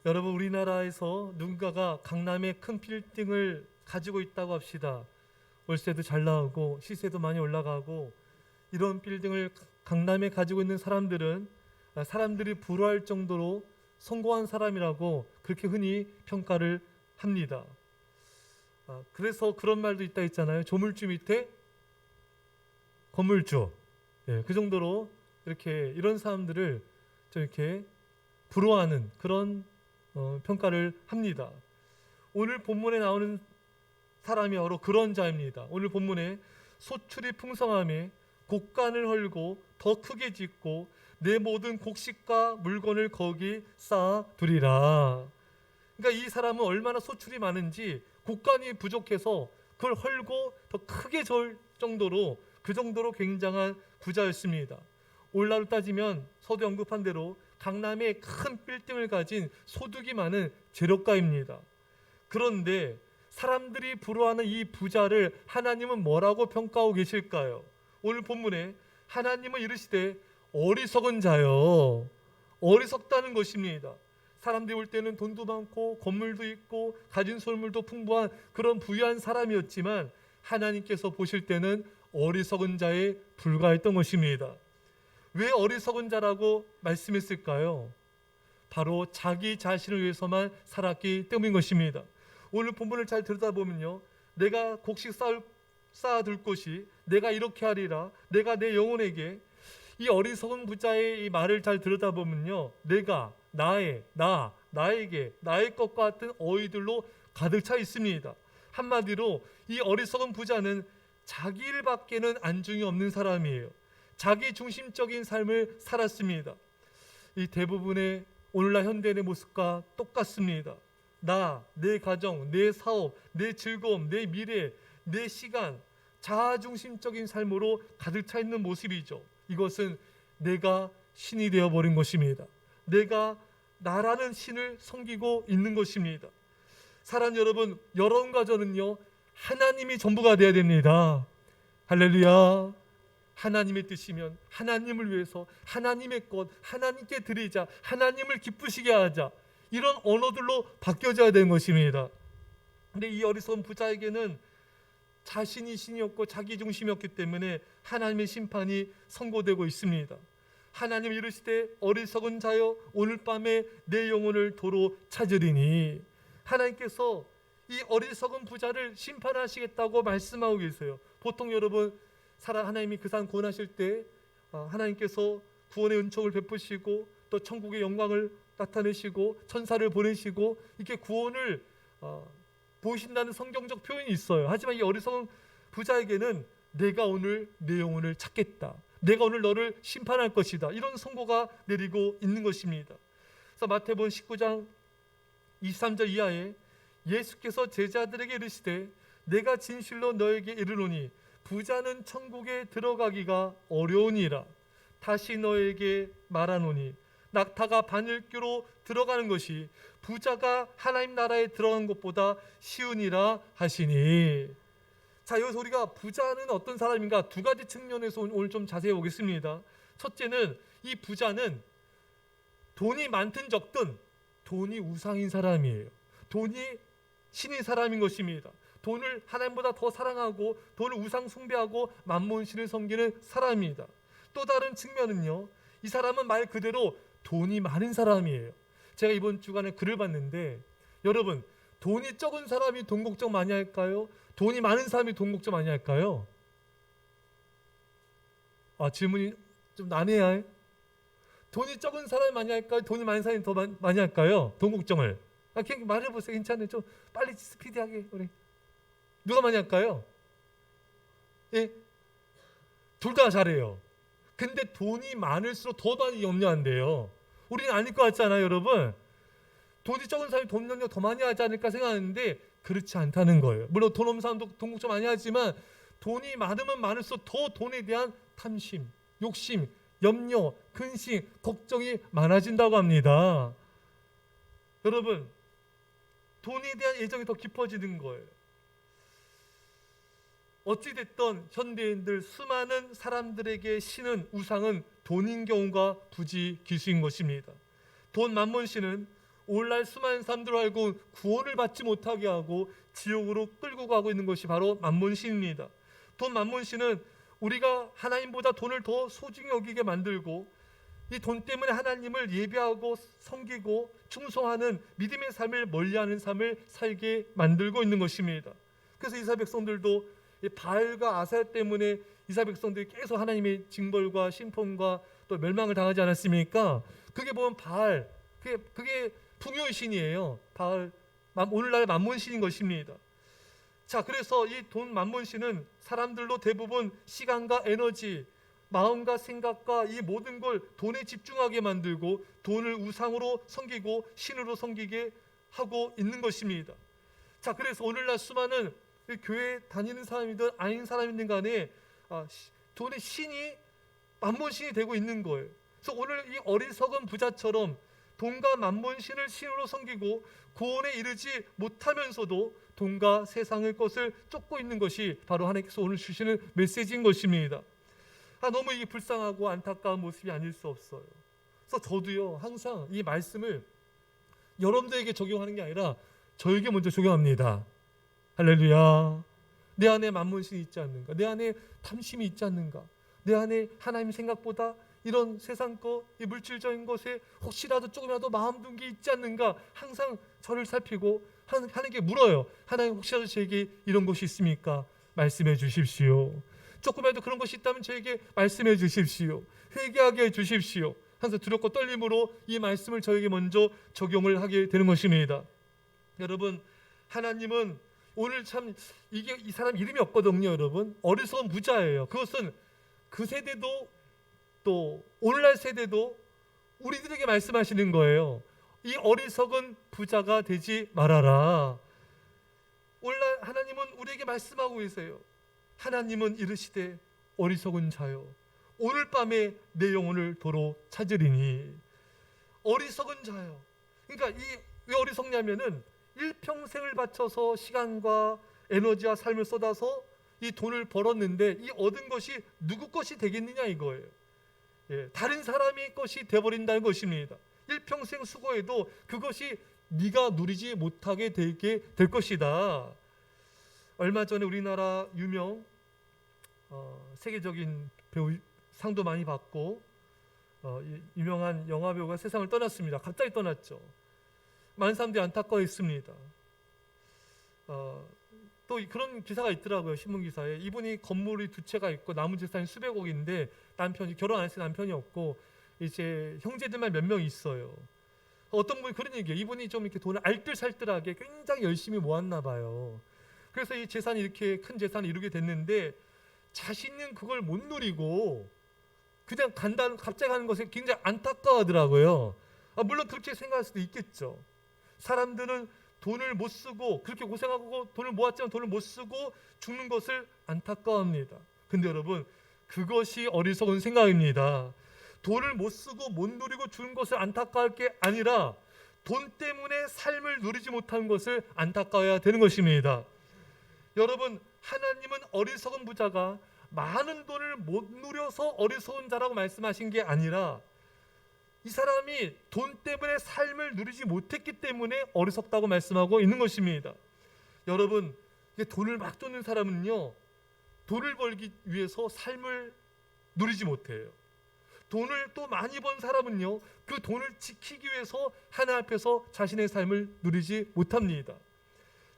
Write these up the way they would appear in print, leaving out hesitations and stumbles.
여러분, 우리나라에서 누군가가 강남에 큰 빌딩을 가지고 있다고 합시다. 월세도 잘 나오고 시세도 많이 올라가고, 이런 빌딩을 강남에 가지고 있는 사람들은 사람들이 부러워할 정도로 성공한 사람이라고 그렇게 흔히 평가를 합니다. 그래서 그런 말도 있다 했잖아요. 조물주 밑에 건물주. 그 정도로 이렇게 이런 사람들을 좀 이렇게 부러워하는 그런 평가를 합니다. 오늘 본문에 나오는 사람이 바로 그런 자입니다. 오늘 본문에 소출이 풍성함에 곡간을 헐고 더 크게 짓고 내 모든 곡식과 물건을 거기 쌓아두리라. 그러니까 이 사람은 얼마나 소출이 많은지 곡간이 부족해서 그걸 헐고 더 크게 절 정도로, 그 정도로 굉장한 부자였습니다. 오늘날로 따지면 서두 언급한 대로 강남에 큰 빌딩을 가진 소득이 많은 재력가입니다. 그런데 사람들이 부러워하는 이 부자를 하나님은 뭐라고 평가하고 계실까요? 오늘 본문에 하나님은 이르시되 어리석은 자요. 어리석다는 것입니다. 사람들이 볼 때는 돈도 많고 건물도 있고 가진 소물도 풍부한 그런 부유한 사람이었지만 하나님께서 보실 때는 어리석은 자에 불과했던 것입니다. 왜 어리석은 자라고 말씀했을까요? 바로 자기 자신을 위해서만 살았기 때문인 것입니다. 오늘 본문을 잘 들여다보면요, 내가 곡식 쌓아둘 것이 내가 이렇게 하리라, 내가 내 영혼에게, 이 어리석은 부자의 이 말을 잘 들여다보면요, 내가, 나에게, 나의 것과 같은 어휘들로 가득 차 있습니다. 한마디로 이 어리석은 부자는 자기 일밖에는 안중이 없는 사람이에요. 자기 중심적인 삶을 살았습니다. 이 대부분의 오늘날 현대인의 모습과 똑같습니다. 내 가정, 내 사업, 내 즐거움, 내 미래, 내 시간, 자아중심적인 삶으로 가득 차 있는 모습이죠. 이것은 내가 신이 되어버린 것입니다. 내가 나라는 신을 섬기고 있는 것입니다. 사랑하는 여러분, 여러분과 저는요, 하나님이 전부가 되어야 됩니다. 할렐루야. 하나님의 뜻이면 하나님을 위해서 하나님의 것 하나님께 드리자, 하나님을 기쁘시게 하자, 이런 언어들로 바뀌어져야 되는 것입니다. 근데 이 어리석은 부자에게는 자신이 신이었고 자기 중심이었기 때문에 하나님의 심판이 선고되고 있습니다. 하나님 이르시되 어리석은 자여 오늘 밤에 내 영혼을 도로 찾으리니, 하나님께서 이 어리석은 부자를 심판하시겠다고 말씀하고 계세요. 보통 여러분, 하나님이 그 사람 구원하실 때 하나님께서 구원의 은총을 베푸시고 또 천국의 영광을 나타내시고 천사를 보내시고 이렇게 구원을 보신다는 성경적 표현이 있어요. 하지만 이 어리석은 부자에게는 내가 오늘 내 영혼을 찾겠다, 내가 오늘 너를 심판할 것이다, 이런 선고가 내리고 있는 것입니다. 그래서 마태복음 19장 23절 이하에 예수께서 제자들에게 이르시되 내가 진실로 너에게 이르노니 부자는 천국에 들어가기가 어려우니라. 다시 너에게 말하노니 낙타가 바늘귀로 들어가는 것이 부자가 하나님 나라에 들어간 것보다 쉬우니라 하시니. 자, 여기서 우리가 부자는 어떤 사람인가 두 가지 측면에서 오늘 좀 자세히 보겠습니다. 첫째는 이 부자는 돈이 많든 적든 돈이 우상인 사람이에요. 돈이 신인 사람인 것입니다. 돈을 하나님보다 더 사랑하고 돈을 우상 숭배하고 만몬신을 섬기는 사람입니다. 또 다른 측면은요, 이 사람은 말 그대로 돈이 많은 사람이에요. 제가 이번 주간에 글을 봤는데, 여러분, 돈이 적은 사람이 돈 걱정 많이 할까요? 돈이 많은 사람이 돈 걱정 많이 할까요? 질문이 좀 난해해. 돈이 적은 사람이 많이 할까요? 돈이 많은 사람이 더 많이 할까요? 돈 걱정을. 그냥 말해보세요. 괜찮아요. 좀 빨리 스피디하게. 우리 누가 많이 할까요? 예? 둘 다 잘해요. 근데 돈이 많을수록 더 많이 염려한대요. 우리는 아닐 것 같잖아요, 여러분. 돈이 적은 사람이 돈 염려 더 많이 하지 않을까 생각하는데 그렇지 않다는 거예요. 물론 돈 없는 사람도 돈 걱정 많이 하지만 돈이 많으면 많을수록 더 돈에 대한 탐심, 욕심, 염려, 근심, 걱정이 많아진다고 합니다. 여러분, 돈에 대한 애정이 더 깊어지는 거예요. 어찌됐든 현대인들 수많은 사람들에게 신은, 우상은 돈인 경우가 부지기수인 것입니다. 돈 만몬신은 오늘날 수많은 사람들 알고 구원을 받지 못하게 하고 지옥으로 끌고 가고 있는 것이 바로 만몬신입니다. 돈 만몬신은 우리가 하나님보다 돈을 더 소중히 여기게 만들고 이 돈 때문에 하나님을 예배하고 섬기고 충성하는 믿음의 삶을 멀리하는 삶을 살게 만들고 있는 것입니다. 그래서 이스라엘 백성들도 바알과 아셀 때문에 이스라엘 백성들이 계속 하나님의 징벌과 심판과 또 멸망을 당하지 않았습니까? 그게 보면 바알, 그게 풍요의 신이에요. 바알, 오늘날 만몬신인 것입니다. 자, 그래서 이 돈 만몬신은 사람들로 대부분 시간과 에너지, 마음과 생각과 이 모든 걸 돈에 집중하게 만들고 돈을 우상으로 섬기고 신으로 섬기게 하고 있는 것입니다. 자, 그래서 오늘날 수많은 교회 다니는 사람이든 아닌 사람이든 간에 돈의 신이 만몬신이 되고 있는 거예요. 그래서 오늘 이 어리석은 부자처럼 돈과 만몬신을 신으로 섬기고 구원에 이르지 못하면서도 돈과 세상의 것을 쫓고 있는 것이 바로 하나님께서 오늘 주시는 메시지인 것입니다. 너무 이게 불쌍하고 안타까운 모습이 아닐 수 없어요. 그래서 저도요 항상 이 말씀을 여러분들에게 적용하는 게 아니라 저에게 먼저 적용합니다. 할렐루야. 내 안에 만몬신이 있지 않는가? 내 안에 탐심이 있지 않는가? 내 안에 하나님 생각보다 이런 세상 것, 이 물질적인 것에 혹시라도 조금이라도 마음 둔 게 있지 않는가? 항상 저를 살피고 하나님께 물어요. 하나님 혹시라도 저에게 이런 것이 있습니까? 말씀해 주십시오. 조금이라도 그런 것이 있다면 저에게 말씀해 주십시오. 회개하게 해 주십시오. 항상 두렵고 떨림으로 이 말씀을 저에게 먼저 적용을 하게 되는 것입니다. 여러분, 하나님은 오늘 참 이 사람 이름이 없거든요. 여러분, 어리석은 부자예요. 그것은 그 세대도 또 오늘날 세대도 우리들에게 말씀하시는 거예요. 이 어리석은 부자가 되지 말아라. 오늘날 하나님은 우리에게 말씀하고 계세요. 하나님은 이르시되 어리석은 자여 오늘 밤에 내 영혼을 도로 찾으리니. 어리석은 자여. 그러니까 왜 어리석냐면은 일평생을 바쳐서 시간과 에너지와 삶을 쏟아서 이 돈을 벌었는데 이 얻은 것이 누구 것이 되겠느냐 이거예요. 다른 사람의 것이 되어버린다는 것입니다. 일평생 수고해도 그것이 네가 누리지 못하게 되게 될 것이다. 얼마 전에 우리나라 세계적인 배우 상도 많이 받고 유명한 영화 배우가 세상을 떠났습니다. 갑자기 떠났죠. 많은 사람들이 안타까워했습니다. 또 그런 기사가 있더라고요. 신문 기사에. 이분이 건물이 2채가 있고 남은 재산이 수백억인데 남편이 결혼 안 했을 때 남편이 없고 이제 형제들만 몇 명 있어요. 어떤 분이 그런 얘기예요. 이분이 좀 이렇게 돈을 알뜰살뜰하게 굉장히 열심히 모았나 봐요. 그래서 이 재산이 이렇게 큰 재산을 이루게 됐는데 자신은 그걸 못 누리고 그냥 갑자기 하는 것에 굉장히 안타까워하더라고요. 물론 그렇게 생각할 수도 있겠죠. 사람들은 돈을 못 쓰고 그렇게 고생하고 돈을 모았지만 돈을 못 쓰고 죽는 것을 안타까워합니다. 근데 여러분, 그것이 어리석은 생각입니다. 돈을 못 쓰고 못 누리고 죽는 것을 안타까워할 게 아니라 돈 때문에 삶을 누리지 못하는 것을 안타까워해야 되는 것입니다. 여러분, 하나님은 어리석은 부자가 많은 돈을 못 누려서 어리석은 자라고 말씀하신 게 아니라 이 사람이 돈 때문에 삶을 누리지 못했기 때문에 어리석다고 말씀하고 있는 것입니다. 여러분, 돈을 막 쫓는 사람은요, 돈을 벌기 위해서 삶을 누리지 못해요. 돈을 또 많이 번 사람은요, 그 돈을 지키기 위해서 하나님 앞에서 자신의 삶을 누리지 못합니다.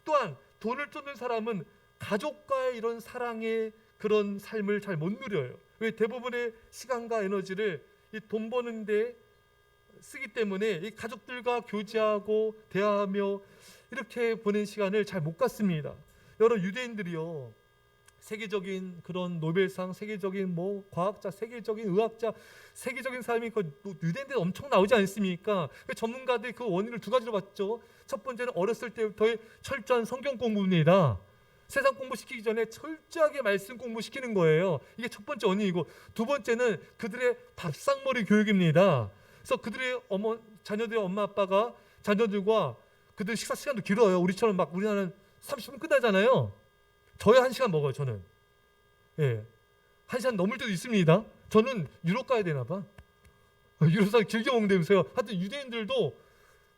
또한 돈을 쫓는 사람은 가족과의 이런 사랑의 그런 삶을 잘 못 누려요. 왜? 대부분의 시간과 에너지를 이 돈 버는데 쓰기 때문에 이 가족들과 교제하고 대화하며 이렇게 보낸 시간을 잘 못 갖습니다. 여러 유대인들이요, 세계적인 그런 노벨상, 세계적인 과학자, 세계적인 의학자, 세계적인 사람이 유대인들 엄청 나오지 않습니까? 전문가들이 그 원인을 2가지로 봤죠. 첫 번째는 어렸을 때부터의 철저한 성경 공부입니다. 세상 공부시키기 전에 철저하게 말씀 공부시키는 거예요. 이게 첫 번째 원인이고, 2번째는 그들의 밥상머리 교육입니다. 그래서 그들의 자녀들의 엄마 아빠가 자녀들과 그들 식사 시간도 길어요. 우리처럼 막 우리나라는 30분 끝나잖아요. 저야 1시간 먹어요. 저는 1시간 넘을 때도 있습니다. 저는 유럽 가야 되나 봐. 유럽 사람 길게 먹는다면서요. 하여튼 유대인들도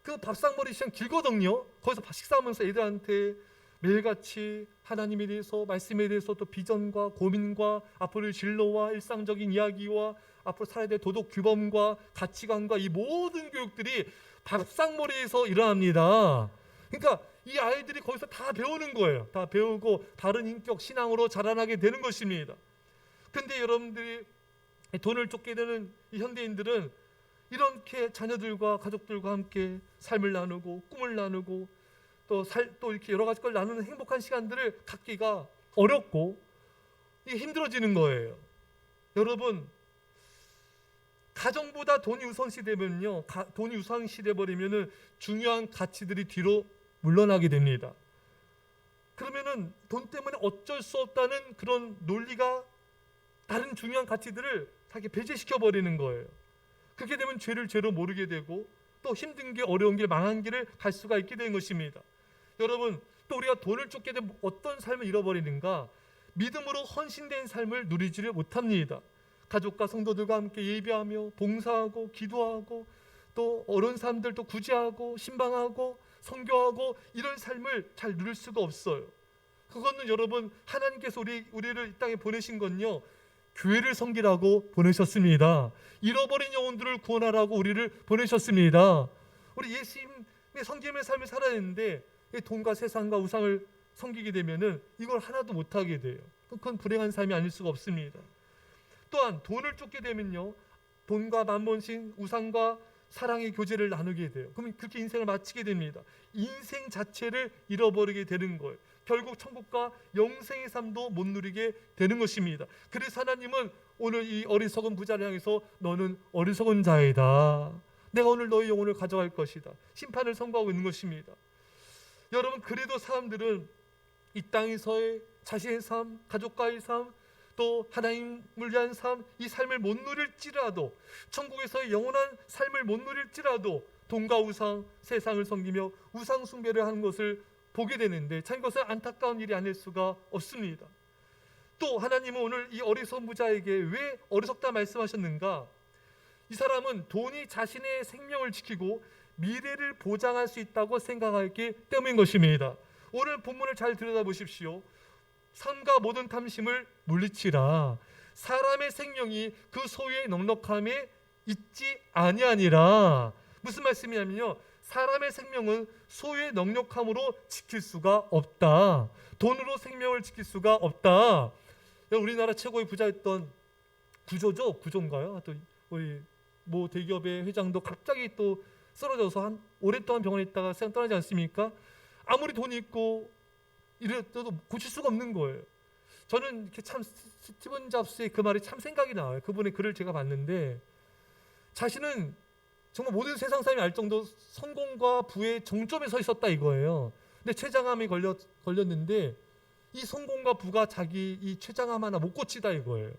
그 밥상머리 시간 길거든요. 거기서 식사하면서 애들한테 매일같이 하나님에 대해서, 말씀에 대해서, 또 비전과 고민과 앞으로의 진로와 일상적인 이야기와 앞으로 살아야 될 도덕 규범과 가치관과 이 모든 교육들이 밥상머리에서 일어납니다. 그러니까 이 아이들이 거기서 다 배우는 거예요. 다 배우고 다른 인격 신앙으로 자라나게 되는 것입니다. 근데 여러분들이 돈을 쫓게 되는 이 현대인들은 이렇게 자녀들과 가족들과 함께 삶을 나누고 꿈을 나누고 또 이렇게 여러 가지 걸 나누는 행복한 시간들을 갖기가 어렵고 이게 힘들어지는 거예요. 여러분, 가정보다 돈이 우선시 되면요, 돈이 우선시 돼 버리면은 중요한 가치들이 뒤로 물러나게 됩니다. 그러면은 돈 때문에 어쩔 수 없다는 그런 논리가 다른 중요한 가치들을 자기 배제시켜 버리는 거예요. 그렇게 되면 죄를 죄로 모르게 되고 또 힘든 게, 어려운 길, 망한 길을 갈 수가 있게 되는 것입니다. 여러분, 또 우리가 돈을 쫓게 되면 어떤 삶을 잃어버리는가? 믿음으로 헌신된 삶을 누리지를 못합니다. 가족과 성도들과 함께 예배하며 봉사하고 기도하고 또 어려운 사람들 또 구제하고 신방하고 선교하고 이런 삶을 잘 누릴 수가 없어요. 그거는 여러분, 하나님께서 우리를 이 땅에 보내신 건요, 교회를 섬기라고 보내셨습니다. 잃어버린 영혼들을 구원하라고 우리를 보내셨습니다. 우리 예수님의 섬김의 삶을 살아야 되는데 돈과 세상과 우상을 섬기게 되면은 이걸 하나도 못하게 돼요. 그건 불행한 삶이 아닐 수가 없습니다. 또한 돈을 쫓게 되면요, 돈과 만몬신, 우상과 사랑의 교제를 나누게 돼요. 그러면 그렇게 인생을 마치게 됩니다. 인생 자체를 잃어버리게 되는 거예요. 결국 천국과 영생의 삶도 못 누리게 되는 것입니다. 그래서 하나님은 오늘 이 어리석은 부자를 향해서 너는 어리석은 자이다, 내가 오늘 너의 영혼을 가져갈 것이다, 심판을 선고하고 있는 것입니다. 여러분, 그래도 사람들은 이 땅에서의 자신의 삶, 가족과의 삶, 또 하나님을 위한 삶, 이 삶을 못 누릴지라도, 천국에서의 영원한 삶을 못 누릴지라도 돈과 우상, 세상을 섬기며 우상 숭배를 하는 것을 보게 되는데 참 이것은 안타까운 일이 아닐 수가 없습니다. 또 하나님은 오늘 이 어리석은 부자에게 왜 어리석다 말씀하셨는가? 이 사람은 돈이 자신의 생명을 지키고 미래를 보장할 수 있다고 생각하기 때문인 것입니다. 오늘 본문을 잘 들여다보십시오. 삶과 모든 탐심을 물리치라. 사람의 생명이 그 소유의 넉넉함에 있지 아니하니라. 무슨 말씀이냐면요, 사람의 생명은 소유의 넉넉함으로 지킬 수가 없다. 돈으로 생명을 지킬 수가 없다. 우리나라 최고의 부자였던 구조인가요? 또 우리 모 대기업의 회장도 갑자기 또 쓰러져서 한 오랫동안 병원에 있다가 세상 떠나지 않습니까? 아무리 돈이 있고 이래도 고칠 수가 없는 거예요. 저는 이렇게 참 스티븐 잡스의 그 말이 참 생각이 나요. 그분의 글을 제가 봤는데 자신은 정말 모든 세상 사람이 알 정도 성공과 부의 정점에 서 있었다 이거예요. 근데 췌장암이 걸렸는데 이 성공과 부가 자기 이 췌장암 하나 못 고치다 이거예요.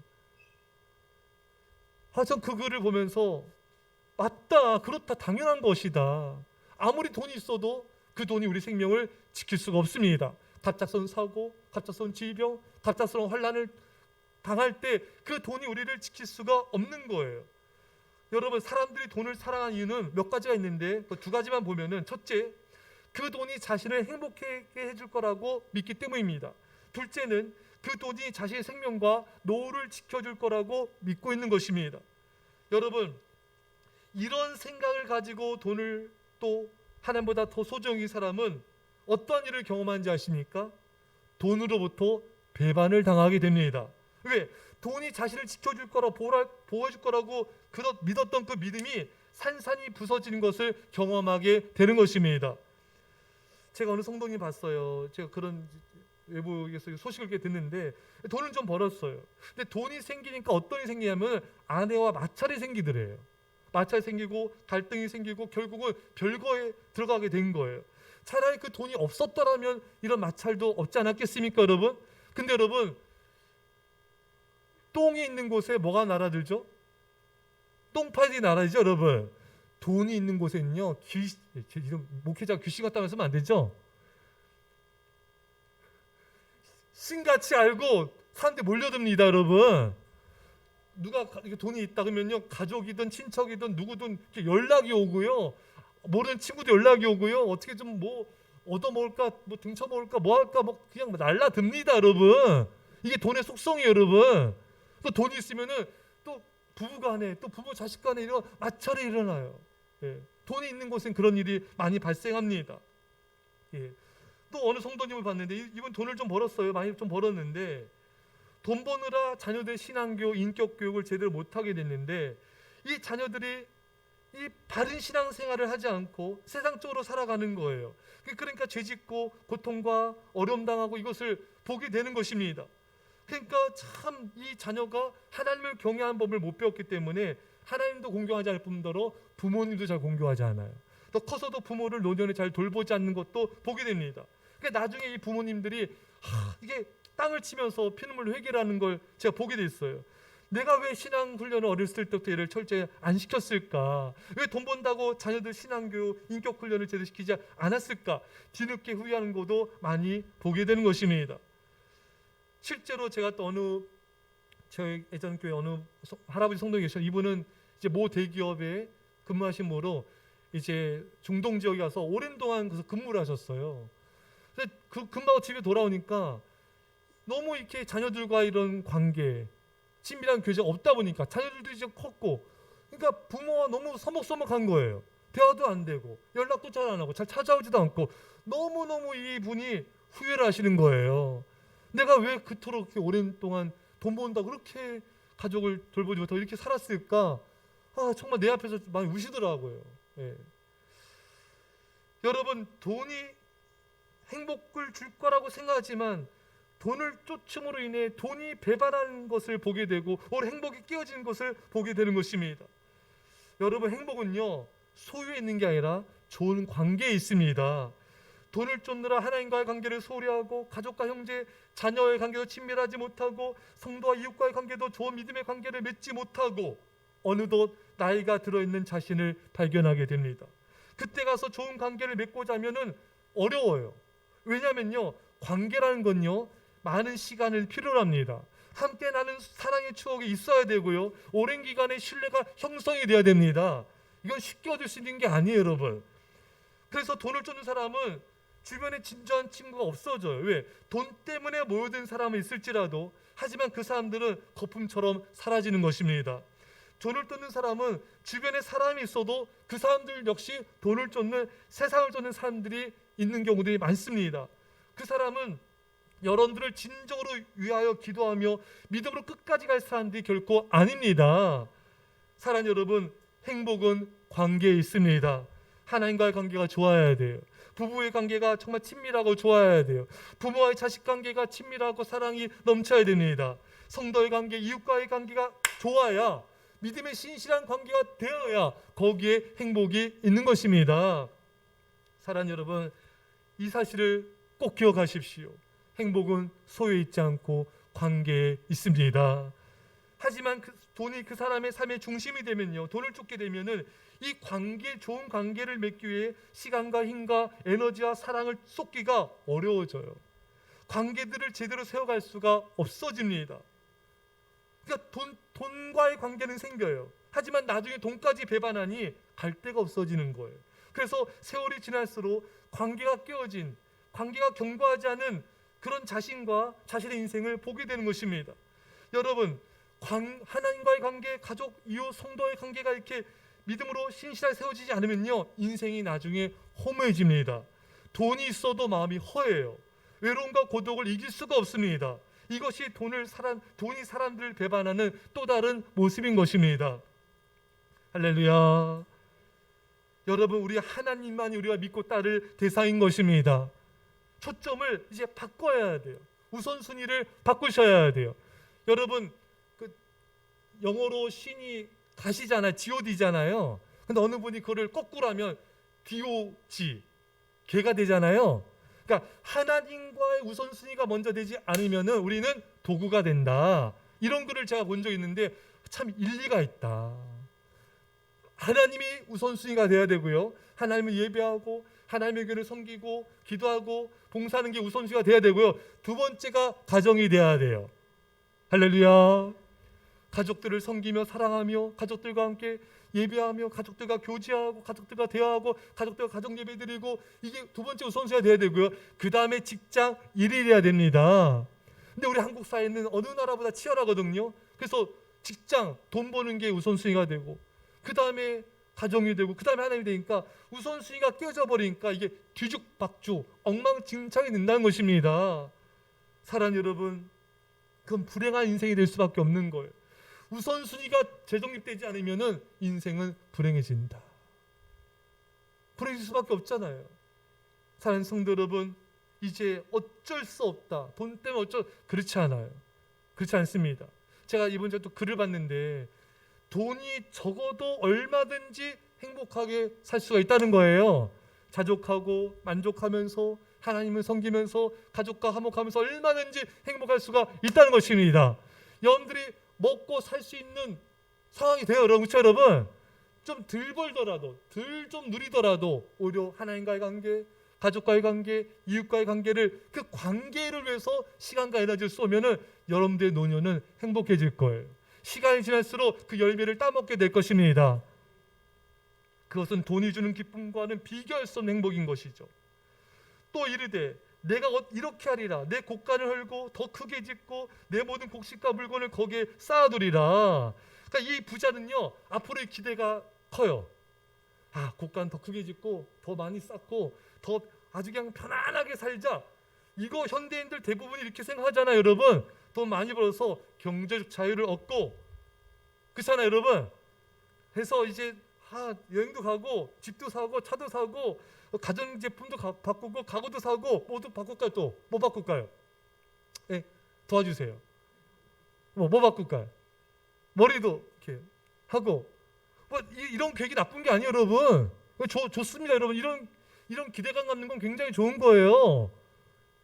전 그 글을 보면서 맞다, 그렇다, 당연한 것이다. 아무리 돈이 있어도 그 돈이 우리 생명을 지킬 수가 없습니다. 갑작스러운 사고, 갑작스러운 질병, 갑작스러운 환난을 당할 때 그 돈이 우리를 지킬 수가 없는 거예요. 여러분, 사람들이 돈을 사랑하는 이유는 몇 가지가 있는데 그 두 가지만 보면은, 첫째, 그 돈이 자신을 행복하게 해줄 거라고 믿기 때문입니다. 둘째는 그 돈이 자신의 생명과 노후를 지켜줄 거라고 믿고 있는 것입니다. 여러분, 이런 생각을 가지고 돈을 또 하나님보다 더 소중히 사람은 어떠한 일을 경험하는지 아십니까? 돈으로부터 배반을 당하게 됩니다. 왜? 돈이 자신을 지켜줄 거라, 보호해줄 거라고 믿었던 그 믿음이 산산이 부서지는 것을 경험하게 되는 것입니다. 제가 어느 성도님 봤어요. 제가 그런 외부에서 소식을 이렇게 듣는데 돈을 좀 벌었어요. 근데 돈이 생기니까 어떤 일이 생기냐면 아내와 마찰이 생기더래요. 마찰이 생기고 갈등이 생기고 결국은 별거에 들어가게 된 거예요. 차라리 그 돈이 없었더라면 이런 마찰도 없지 않았겠습니까, 여러분? 근데 여러분, 똥이 있는 곳에 뭐가 날아들죠? 똥파리 날아들죠, 여러분. 돈이 있는 곳에는요, 목회자가 귀신 같다고 하면 안 되죠? 신같이 알고 사람들이 몰려듭니다, 여러분. 누가 돈이 있다 그러면요, 가족이든 친척이든 누구든 이렇게 연락이 오고요, 모르는 친구도 연락이 오고요. 어떻게 좀 뭐 얻어 먹을까, 뭐 등쳐 먹을까, 뭐 할까, 뭐 그냥 날라듭니다, 여러분. 이게 돈의 속성이에요, 여러분. 그 돈이 있으면은 또 부부간에, 또 부부 자식간에 이런 마찰이 일어나요. 예. 돈이 있는 곳엔 그런 일이 많이 발생합니다. 예. 또 어느 성도님을 봤는데 이분 돈을 좀 벌었어요. 많이 좀 벌었는데 돈 버느라 자녀들 신앙교육, 인격 교육을 제대로 못하게 됐는데 이 자녀들이 이 바른 신앙생활을 하지 않고 세상적으로 살아가는 거예요. 그러니까 죄짓고 고통과 어려움 당하고 이것을 보게 되는 것입니다. 그러니까 참 이 자녀가 하나님을 경외하는 법을 못 배웠기 때문에 하나님도 공경하지 않을 뿐더러 부모님도 잘 공경하지 않아요. 또 커서도 부모를 노년에 잘 돌보지 않는 것도 보게 됩니다. 그러니까 나중에 이 부모님들이 이게 땅을 치면서 피눈물로 회개하는 걸 제가 보게 됐어요. 내가 왜 신앙 훈련을 어렸을 때부터 얘를 철저히 안 시켰을까? 왜 돈 번다고 자녀들 신앙교육, 인격 훈련을 제대로 시키지 않았을까? 뒤늦게 후회하는 것도 많이 보게 되는 것입니다. 실제로 제가 또 어느 저희 예전 교회 어느 할아버지 성도에 계셔. 이분은 이제 모 대기업에 근무하신 모로 이제 중동 지역에 가서 오랜 동안 그래서 근무를 하셨어요. 근데 그 근무하고 집에 돌아오니까 너무 이렇게 자녀들과 이런 관계, 친밀한 교제가 없다 보니까 자녀들도 이제 컸고, 그러니까 부모와 너무 서먹서먹한 거예요. 대화도 안 되고 연락도 잘 안 하고 잘 찾아오지도 않고 너무너무 이분이 후회를 하시는 거예요. 내가 왜 그토록 이렇게 오랜 동안 돈 번다 그렇게 가족을 돌보지 못하고 이렇게 살았을까? 정말 내 앞에서 많이 우시더라고요. 예. 여러분, 돈이 행복을 줄 거라고 생각하지만 돈을 쫓음으로 인해 돈이 배반하는 것을 보게 되고 오히려 행복이 깨어지는 것을 보게 되는 것입니다. 여러분, 행복은요 소유에 있는 게 아니라 좋은 관계에 있습니다. 돈을 쫓느라 하나님과의 관계를 소홀히 하고 가족과 형제, 자녀의 관계도 친밀하지 못하고 성도와 이웃과의 관계도 좋은 믿음의 관계를 맺지 못하고 어느덧 나이가 들어있는 자신을 발견하게 됩니다. 그때 가서 좋은 관계를 맺고자 하면은 어려워요. 왜냐면요, 관계라는 건요 많은 시간을 필요로 합니다. 함께 나는 사랑의 추억이 있어야 되고요, 오랜 기간의 신뢰가 형성이 돼야 됩니다. 이건 쉽게 얻을 수 있는 게 아니에요, 여러분. 그래서 돈을 쫓는 사람은 주변에 진정한 친구가 없어져요. 왜? 돈 때문에 모여든 사람은 있을지라도 하지만 그 사람들은 거품처럼 사라지는 것입니다. 돈을 쫓는 사람은 주변에 사람이 있어도 그 사람들 역시 돈을 쫓는, 세상을 쫓는 사람들이 있는 경우들이 많습니다. 그 사람은 여러분들을 진정으로 위하여 기도하며 믿음으로 끝까지 갈 사람들이 결코 아닙니다. 사랑하는 여러분, 행복은 관계에 있습니다. 하나님과의 관계가 좋아야 돼요. 부부의 관계가 정말 친밀하고 좋아야 돼요. 부모와의 자식 관계가 친밀하고 사랑이 넘쳐야 됩니다. 성도의 관계, 이웃과의 관계가 좋아야, 믿음의 신실한 관계가 되어야 거기에 행복이 있는 것입니다. 사랑하는 여러분, 이 사실을 꼭 기억하십시오. 행복은 소유에 있지 않고 관계에 있습니다. 하지만 돈이 그 사람의 삶의 중심이 되면요, 돈을 쫓게 되면은 이 관계, 좋은 관계를 맺기 위해 시간과 힘과 에너지와 사랑을 쏟기가 어려워져요. 관계들을 제대로 세워갈 수가 없어집니다. 그러니까 돈과의 관계는 생겨요. 하지만 나중에 돈까지 배반하니 갈 데가 없어지는 거예요. 그래서 세월이 지날수록 관계가 깨어진, 관계가 견고하지 않은 그런 자신과 자신의 인생을 보게 되는 것입니다. 여러분, 하나님과의 관계, 가족, 이웃, 성도의 관계가 이렇게 믿음으로 신실하게 세워지지 않으면요, 인생이 나중에 허무해집니다. 돈이 있어도 마음이 허해요. 외로움과 고독을 이길 수가 없습니다. 이것이 돈이 사람들을 배반하는 또 다른 모습인 것입니다. 할렐루야. 여러분, 우리 하나님만이 우리가 믿고 따를 대상인 것입니다. 초점을 이제 바꿔야 돼요. 우선순위를 바꾸셔야 돼요. 여러분, 영어로 신이 가시잖아요. god잖아요. 근데 어느 분이 그거를 거꾸로 하면 dog, 개가 되잖아요. 그러니까 하나님과의 우선순위가 먼저 되지 않으면은 우리는 도구가 된다. 이런 글을 제가 본 적이 있는데 참 일리가 있다. 하나님이 우선순위가 돼야 되고요, 하나님을 예배하고 하나님의 교회를 섬기고 기도하고 봉사하는 게 우선순위가 돼야 되고요, 두 번째가 가정이 돼야 돼요. 할렐루야. 가족들을 섬기며 사랑하며 가족들과 함께 예배하며 가족들과 교제하고 가족들과 대화하고 가족들과 가정 예배 드리고, 이게 두 번째 우선순위가 돼야 되고요. 그 다음에 직장 일일해야 됩니다. 근데 우리 한국 사회는 어느 나라보다 치열하거든요. 그래서 직장, 돈 버는 게 우선순위가 되고, 그 다음에 가정이 되고, 그 다음에 하나님이 되니까 우선순위가 깨져 버리니까 이게 뒤죽박죽 엉망진창이 된다는 것입니다. 사랑 여러분, 그건 불행한 인생이 될 수밖에 없는 거예요. 우선순위가 재정립되지 않으면 인생은 불행해진다. 불행해질 수밖에 없잖아요. 사랑하는 성도 여러분, 이제 어쩔 수 없다, 돈 때문에 그렇지 않아요. 그렇지 않습니다. 제가 이번 주에 또 글을 봤는데, 돈이 적어도 얼마든지 행복하게 살 수가 있다는 거예요. 자족하고 만족하면서 하나님을 섬기면서 가족과 화목하면서 얼마든지 행복할 수가 있다는 것입니다. 여러분들이 먹고 살 수 있는 상황이 돼요, 여러분. 그렇죠, 여러분? 좀 덜 벌더라도, 덜 좀 누리더라도 오히려 하나님과의 관계, 가족과의 관계, 이웃과의 관계를, 그 관계를 위해서 시간과 에너지를 쏘면은 여러분들의 노년은 행복해질 거예요. 시간이 지날수록 그 열매를 따먹게 될 것입니다. 그것은 돈이 주는 기쁨과는 비교할 수 없는 행복인 것이죠. 또 이르되 내가 이렇게 하리라, 내 곡간을 헐고 더 크게 짓고 내 모든 곡식과 물건을 거기에 쌓아두리라. 그러니까 이 부자는요, 앞으로의 기대가 커요. 곡간 더 크게 짓고 더 많이 쌓고 더 아주 그냥 편안하게 살자. 이거 현대인들 대부분이 이렇게 생각하잖아요, 여러분. 돈 많이 벌어서 경제적 자유를 얻고, 그렇잖아요, 여러분. 해서 이제 여행도 가고 집도 사고 차도 사고 가전제품도 바꾸고 가구도 사고, 모두 바꿀까요? 또 뭐 바꿀까요? 네, 도와주세요. 뭐 바꿀까요? 머리도 이렇게 하고, 이런 계획이 나쁜 게 아니에요, 여러분. 좋습니다, 여러분. 이런 기대감 갖는 건 굉장히 좋은 거예요.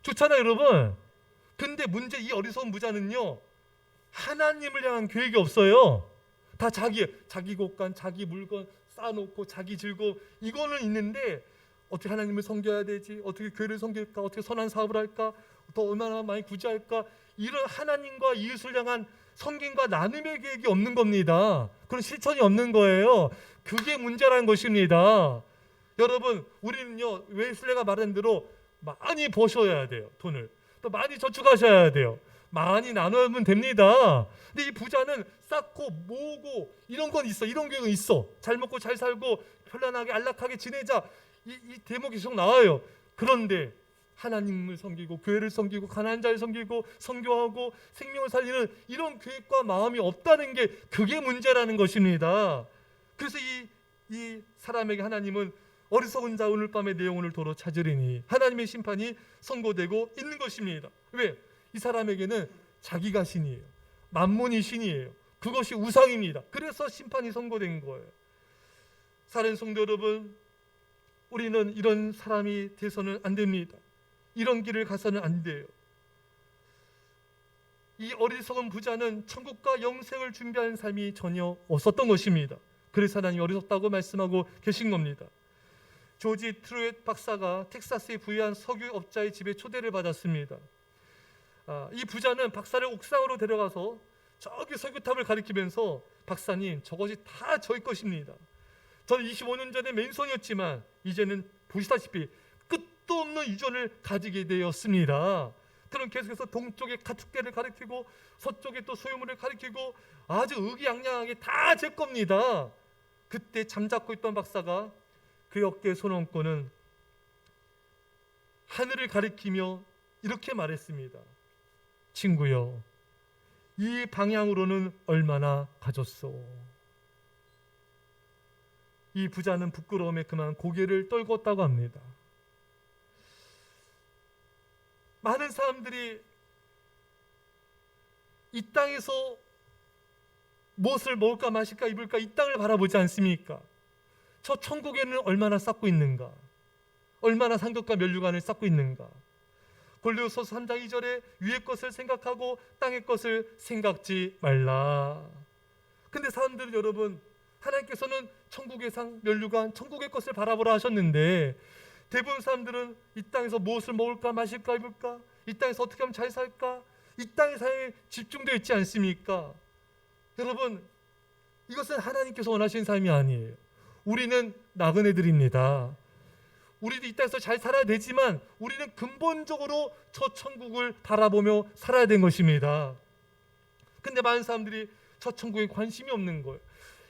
좋잖아요, 여러분. 근데 문제, 이 어리석은 부자는요, 하나님을 향한 계획이 없어요. 다 자기 곳간, 자기 물건 쌓아놓고 자기 즐거움, 이거는 있는데 어떻게 하나님을 섬겨야 되지, 어떻게 교회를 섬길까, 어떻게 선한 사업을 할까, 더 얼마나 많이 구제할까, 이런 하나님과 이웃을 향한 섬김과 나눔의 계획이 없는 겁니다. 그런 실천이 없는 거예요. 그게 문제라는 것입니다. 여러분, 우리는요, 웨슬레가 말한 대로 많이 버셔야 돼요. 돈을 또 많이 저축하셔야 돼요. 많이 나누면 됩니다. 근데 이 부자는 쌓고 모으고 이런 건 있어, 이런 계획은 있어. 잘 먹고 잘 살고 편안하게 안락하게 지내자, 이 대목이 계속 나와요. 그런데 하나님을 섬기고 교회를 섬기고 가난한 자를 섬기고 선교하고 생명을 살리는 이런 계획과 마음이 없다는 게, 그게 문제라는 것입니다. 그래서 이 사람에게 하나님은 어리석은 자 오늘 밤에 내 영혼을 도로 찾으리니, 하나님의 심판이 선고되고 있는 것입니다. 왜? 이 사람에게는 자기가 신이에요. 만몬이 신이에요. 그것이 우상입니다. 그래서 심판이 선고된 거예요. 사랑하는 성도 여러분, 우리는 이런 사람이 돼서는 안 됩니다. 이런 길을 가서는 안 돼요. 이 어리석은 부자는 천국과 영생을 준비하는 삶이 전혀 없었던 것입니다. 그래서 하나님이 어리석다고 말씀하고 계신 겁니다. 조지 트루엣 박사가 텍사스에 부유한 석유업자의 집에 초대를 받았습니다. 이 부자는 박사를 옥상으로 데려가서 저기 석유탑을 가리키면서, 박사님, 저것이 다 저희 것입니다. 저는 25년 전에 맨손이었지만 이제는 보시다시피 끝도 없는 유전을 가지게 되었습니다. 그럼 계속해서 동쪽에 가축대를 가리키고 서쪽에 또 소유물을 가리키고 아주 의기양양하게 다 제 겁니다. 그때 잠자코 있던 박사가 그 어깨에 손 얹고는 하늘을 가리키며 이렇게 말했습니다. 친구여, 이 방향으로는 얼마나 가졌소. 이 부자는 부끄러움에 그만 고개를 떨궜다고 합니다. 많은 사람들이 이 땅에서 무엇을 먹을까 마실까 입을까 이 땅을 바라보지 않습니까? 저 천국에는 얼마나 쌓고 있는가, 얼마나 삼겹과 면류관을 쌓고 있는가. 골로새서 3장 2절에 위의 것을 생각하고 땅의 것을 생각지 말라. 근데 사람들은, 여러분, 하나님께서는 천국의 상, 면류관, 천국의 것을 바라보라 하셨는데, 대부분 사람들은 이 땅에서 무엇을 먹을까 마실까 입을까, 이 땅에서 어떻게 하면 잘 살까, 이 땅의 삶에 집중되어 있지 않습니까? 여러분, 이것은 하나님께서 원하시는 삶이 아니에요. 우리는 나그네들입니다. 우리도 이 땅에서 잘 살아야 되지만 우리는 근본적으로 저 천국을 바라보며 살아야 되는 것입니다. 근데 많은 사람들이 저 천국에 관심이 없는 거예요.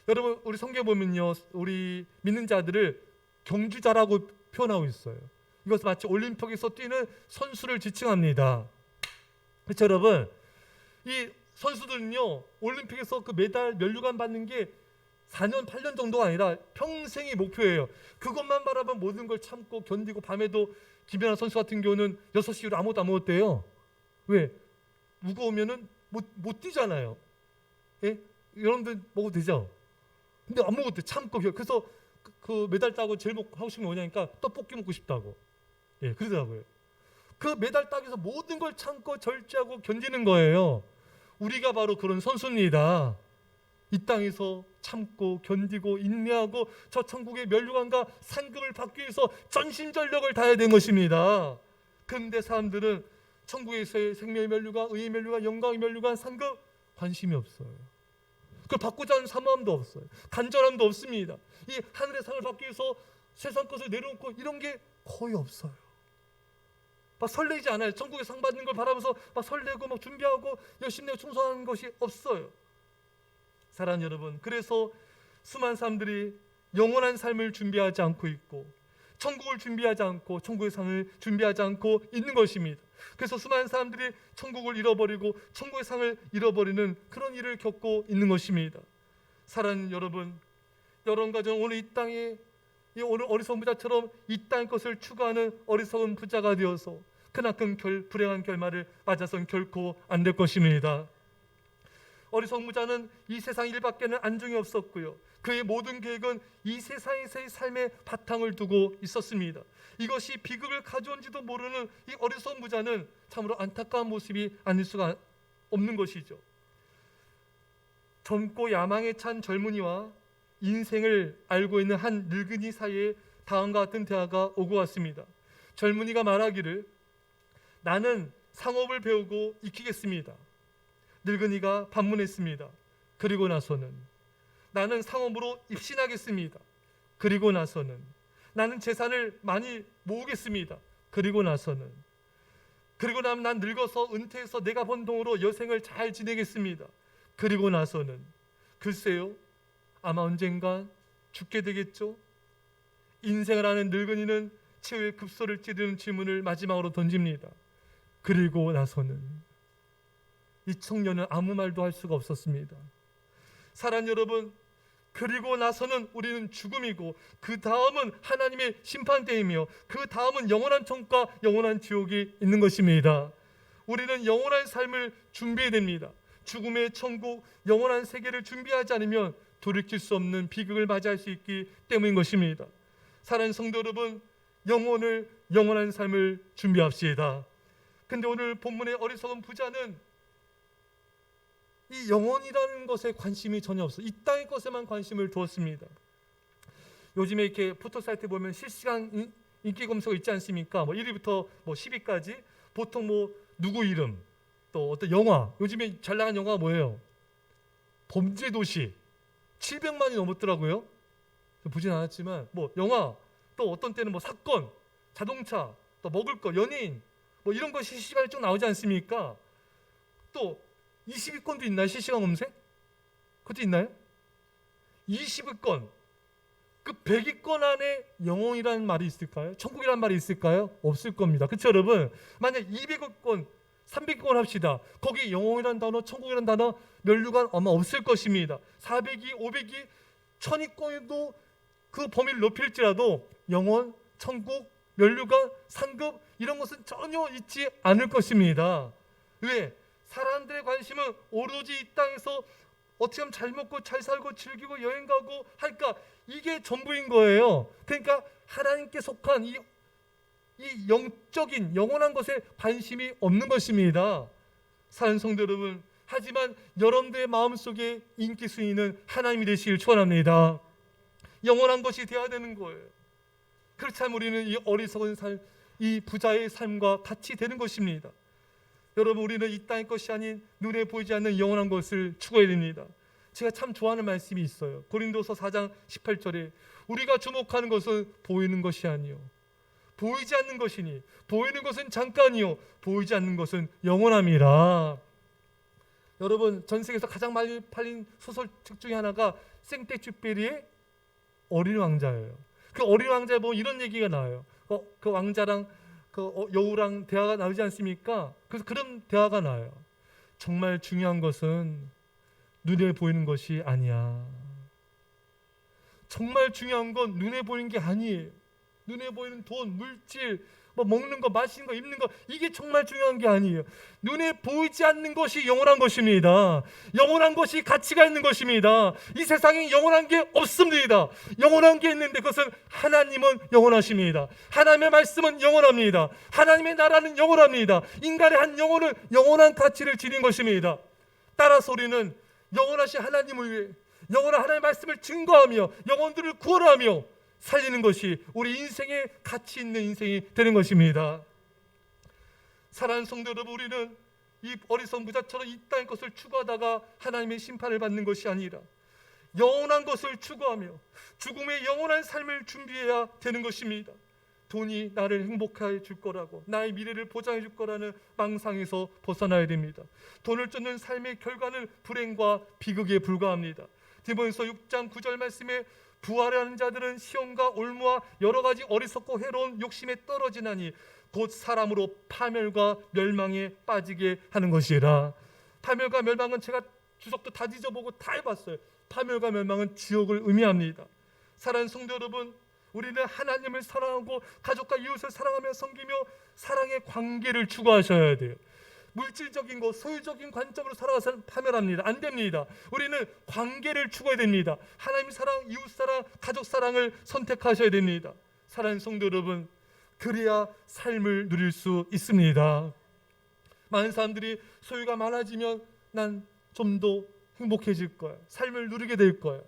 여러분, 우리 성경에 보면요, 우리 믿는 자들을 경주자라고 표현하고 있어요. 이것은 마치 올림픽에서 뛰는 선수를 지칭합니다. 그렇죠, 여러분? 이 선수들은요, 올림픽에서 그 메달 면류관 받는 게 4년, 8년 정도가 아니라 평생이 목표예요. 그것만 바라보면 모든 걸 참고 견디고, 밤에도 김연아 선수 같은 경우는 6시 이후로 아무것도 안 먹었대요. 왜? 무거우면은 못 뛰잖아요. 예? 여러분들 먹어도 되죠? 근데 안 먹었대. 참고. 그래서 그 메달 따고 제일 하고 싶은 게 뭐냐니까 떡볶이 먹고 싶다고. 예, 그러더라고요. 그 메달 따기 위해서 모든 걸 참고 절제하고 견디는 거예요. 우리가 바로 그런 선수입니다. 이 땅에서 참고 견디고 인내하고 저 천국의 면류관과 상급을 받기 위해서 전심전력을 다해야 되는 것입니다. 그런데 사람들은 천국에서의 생명의 면류관, 의의 면류관, 영광의 면류관, 상급 관심이 없어요. 그걸 받고자 하는 사모함도 없어요. 간절함도 없습니다. 이 하늘의 상을 받기 위해서 세상 것을 내려놓고 이런 게 거의 없어요. 막 설레지 않아요. 천국의 상 받는 걸 바라면서 막 설레고 막 준비하고 열심히 내고 충성하는 것이 없어요. 사랑하는 여러분, 그래서 수많은 사람들이 영원한 삶을 준비하지 않고 있고 천국을 준비하지 않고 천국의 상을 준비하지 않고 있는 것입니다. 그래서 수많은 사람들이 천국을 잃어버리고 천국의 상을 잃어버리는 그런 일을 겪고 있는 것입니다. 사랑하는 여러분, 여러분과 저는 오늘 이 땅에 오늘 어리석은 부자처럼 이 땅의 것을 추구하는 어리석은 부자가 되어서 그나큰 불행한 결말을 맞아서는 결코 안 될 것입니다. 어리석은 부자는 이 세상 일밖에는 안중이 없었고요. 그의 모든 계획은 이 세상에서의 삶의 바탕을 두고 있었습니다. 이것이 비극을 가져온지도 모르는 이 어리석은 부자는 참으로 안타까운 모습이 아닐 수가 없는 것이죠. 젊고 야망에 찬 젊은이와 인생을 알고 있는 한 늙은이 사이에 다음과 같은 대화가 오고 왔습니다. 젊은이가 말하기를 나는 상업을 배우고 익히겠습니다. 늙은이가 반문했습니다. 그리고 나서는 나는 상업으로 입신하겠습니다. 그리고 나서는 나는 재산을 많이 모으겠습니다. 그리고 나서는 그리고 나면 난 늙어서 은퇴해서 내가 번 돈으로 여생을 잘 지내겠습니다. 그리고 나서는 글쎄요, 아마 언젠간 죽게 되겠죠. 인생을 아는 늙은이는 최후의 급소를 찌르는 질문을 마지막으로 던집니다. 그리고 나서는 이 청년은 아무 말도 할 수가 없었습니다. 사랑하는 여러분, 그리고 나서는 우리는 죽음이고 그 다음은 하나님의 심판대이며 그 다음은 영원한 천국과 영원한 지옥이 있는 것입니다. 우리는 영원한 삶을 준비해야 됩니다. 죽음의 천국, 영원한 세계를 준비하지 않으면 돌이킬 수 없는 비극을 맞이할 수 있기 때문인 것입니다. 사랑하는 성도 여러분, 영원한 삶을 준비합시다. 근데 오늘 본문의 어리석은 부자는 이 영혼이라는 것에 관심이 전혀 없어요. 이 땅의 것에만 관심을 두었습니다. 요즘에 이렇게 포털사이트에 보면 실시간 인기 검색어 있지 않습니까? 1위부터 10위까지 보통 누구 이름, 또 어떤 영화, 요즘에 잘 나간 영화가 뭐예요? 범죄도시 700만이 넘었더라고요. 보진 않았지만 영화, 또 어떤 때는 사건, 자동차, 또 먹을 거, 연예인 이런 거 실시간에 쭉 나오지 않습니까? 또 20위권도 있나요? 실시간 검색? 그것도 있나요? 20위권, 그 100위권 안에 영혼이라는 말이 있을까요? 천국이라는 말이 있을까요? 없을 겁니다. 그렇죠, 여러분? 만약 200위권, 300위권 합시다. 거기 영혼이라는 단어, 천국이라는 단어, 면류관 아마 없을 것입니다. 400위, 500위, 1000위권에도 그 범위를 높일지라도 영혼, 천국, 면류관, 상급 이런 것은 전혀 있지 않을 것입니다. 왜? 사람들의 관심은 오로지 이 땅에서 어떻게 하면 잘 먹고 잘 살고 즐기고 여행 가고 할까, 이게 전부인 거예요. 그러니까 하나님께 속한 이 영적인 영원한 것에 관심이 없는 것입니다. 사랑하는 성도 여러분, 하지만 여러분들의 마음속에 인기 순위는 하나님이 되시길 축원합니다. 영원한 것이 되어야 되는 거예요. 그렇지 않으면 우리는 이 어리석은 삶, 이 부자의 삶과 같이 되는 것입니다. 여러분, 우리는 이 땅의 것이 아닌 눈에 보이지 않는 영원한 것을 추구해야 됩니다. 제가 참 좋아하는 말씀이 있어요. 고린도서 4장 18절에 우리가 주목하는 것은 보이는 것이 아니요 보이지 않는 것이니 보이는 것은 잠깐이요 보이지 않는 것은 영원함이라. 여러분, 전 세계에서 가장 많이 팔린 소설책 중에 하나가 생떼쥐페리의 어린 왕자예요. 그 어린 왕자에 보면 이런 얘기가 나와요. 그 왕자랑 여우랑 대화가 나오지 않습니까? 그래서 그런 대화가 나와요. 정말 중요한 것은 눈에 보이는 것이 아니야. 정말 중요한 건 눈에 보이는 게 아니에요. 눈에 보이는 돈, 물질, 뭐 먹는 거, 마시는 거, 입는 거, 이게 정말 중요한 게 아니에요. 눈에 보이지 않는 것이 영원한 것입니다. 영원한 것이 가치가 있는 것입니다. 이 세상에 영원한 게 없습니다. 영원한 게 있는데 그것은 하나님은 영원하십니다. 하나님의 말씀은 영원합니다. 하나님의 나라는 영원합니다. 인간의 한 영혼은 영원한 가치를 지닌 것입니다. 따라서 우리는 영원하신 하나님을 위해 영원한 하나님의 말씀을 증거하며 영혼들을 구원하며 살리는 것이 우리 인생의 가치 있는 인생이 되는 것입니다. 사랑하는 성도 여러분, 우리는 이 어리석은 부자처럼 이 땅의 것을 추구하다가 하나님의 심판을 받는 것이 아니라 영원한 것을 추구하며 죽음의 영원한 삶을 준비해야 되는 것입니다. 돈이 나를 행복하게 줄 거라고, 나의 미래를 보장해 줄 거라는 망상에서 벗어나야 됩니다. 돈을 쫓는 삶의 결과는 불행과 비극에 불과합니다. 디모데후서 6장 9절 말씀에 부활하는 자들은 시험과 올무와 여러 가지 어리석고 해로운 욕심에 떨어지나니 곧 사람으로 파멸과 멸망에 빠지게 하는 것이라. 파멸과 멸망은 제가 주석도 다 뒤져보고 다 해봤어요. 파멸과 멸망은 지옥을 의미합니다. 사랑하는 성도 여러분, 우리는 하나님을 사랑하고 가족과 이웃을 사랑하며 섬기며 사랑의 관계를 추구하셔야 돼요. 물질적인 것, 소유적인 관점으로 살아가서는 파멸합니다. 안 됩니다. 우리는 관계를 추구해야 됩니다. 하나님 사랑, 이웃 사랑, 가족 사랑을 선택하셔야 됩니다. 사랑하는 성도 여러분, 그래야 삶을 누릴 수 있습니다. 많은 사람들이 소유가 많아지면 난 좀 더 행복해질 거야, 삶을 누리게 될 거야,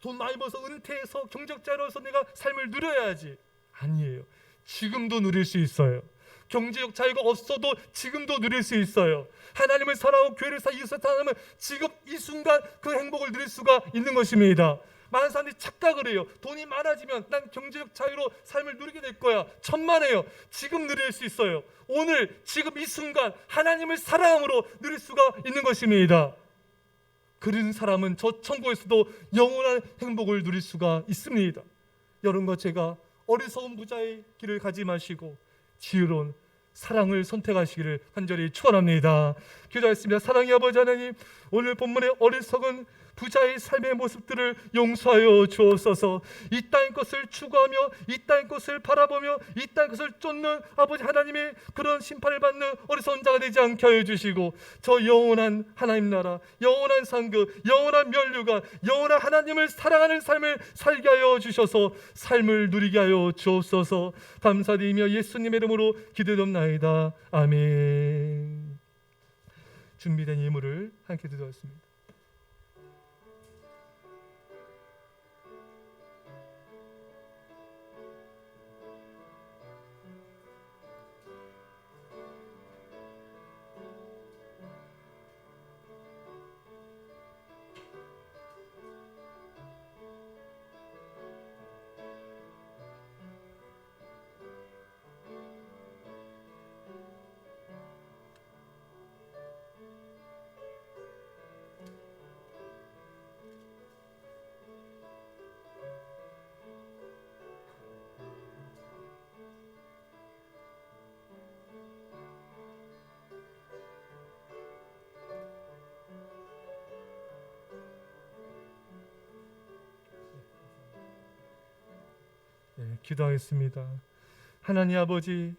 돈 많이 벌어서 은퇴해서 경제자로서 내가 삶을 누려야지. 아니에요. 지금도 누릴 수 있어요. 경제적 자유가 없어도 지금도 누릴 수 있어요. 하나님을 사랑하고 교회를 사랑하고 이웃을 사랑하면 지금 이 순간 그 행복을 누릴 수가 있는 것입니다. 많은 사람들이 착각을 해요. 돈이 많아지면 난 경제적 자유로 삶을 누리게 될 거야. 천만에요. 지금 누릴 수 있어요. 오늘 지금 이 순간 하나님을 사랑함으로 누릴 수가 있는 것입니다. 그런 사람은 저 천국에서도 영원한 행복을 누릴 수가 있습니다. 여러분과 제가 어리석은 부자의 길을 가지 마시고 지혜로운 사랑을 선택하시기를 간절히 축원합니다. 기도하겠습니다. 사랑의 아버지 하나님, 오늘 본문의 어리석은 부자의 삶의 모습들을 용서하여 주옵소서. 이 땅의 것을 추구하며 이 땅의 것을 바라보며 이 땅의 것을 쫓는 아버지 하나님의 그런 심판을 받는 어리석은 자가 되지 않게 하여 주시고, 저 영원한 하나님 나라, 영원한 상급, 영원한 면류관, 영원한 하나님을 사랑하는 삶을 살게 하여 주셔서 삶을 누리게 하여 주옵소서. 감사드리며 예수님의 이름으로 기도드립나이다. 아멘. 준비된 예물을 함께 드리겠습니다. 기도하겠습니다. 하나님 아버지,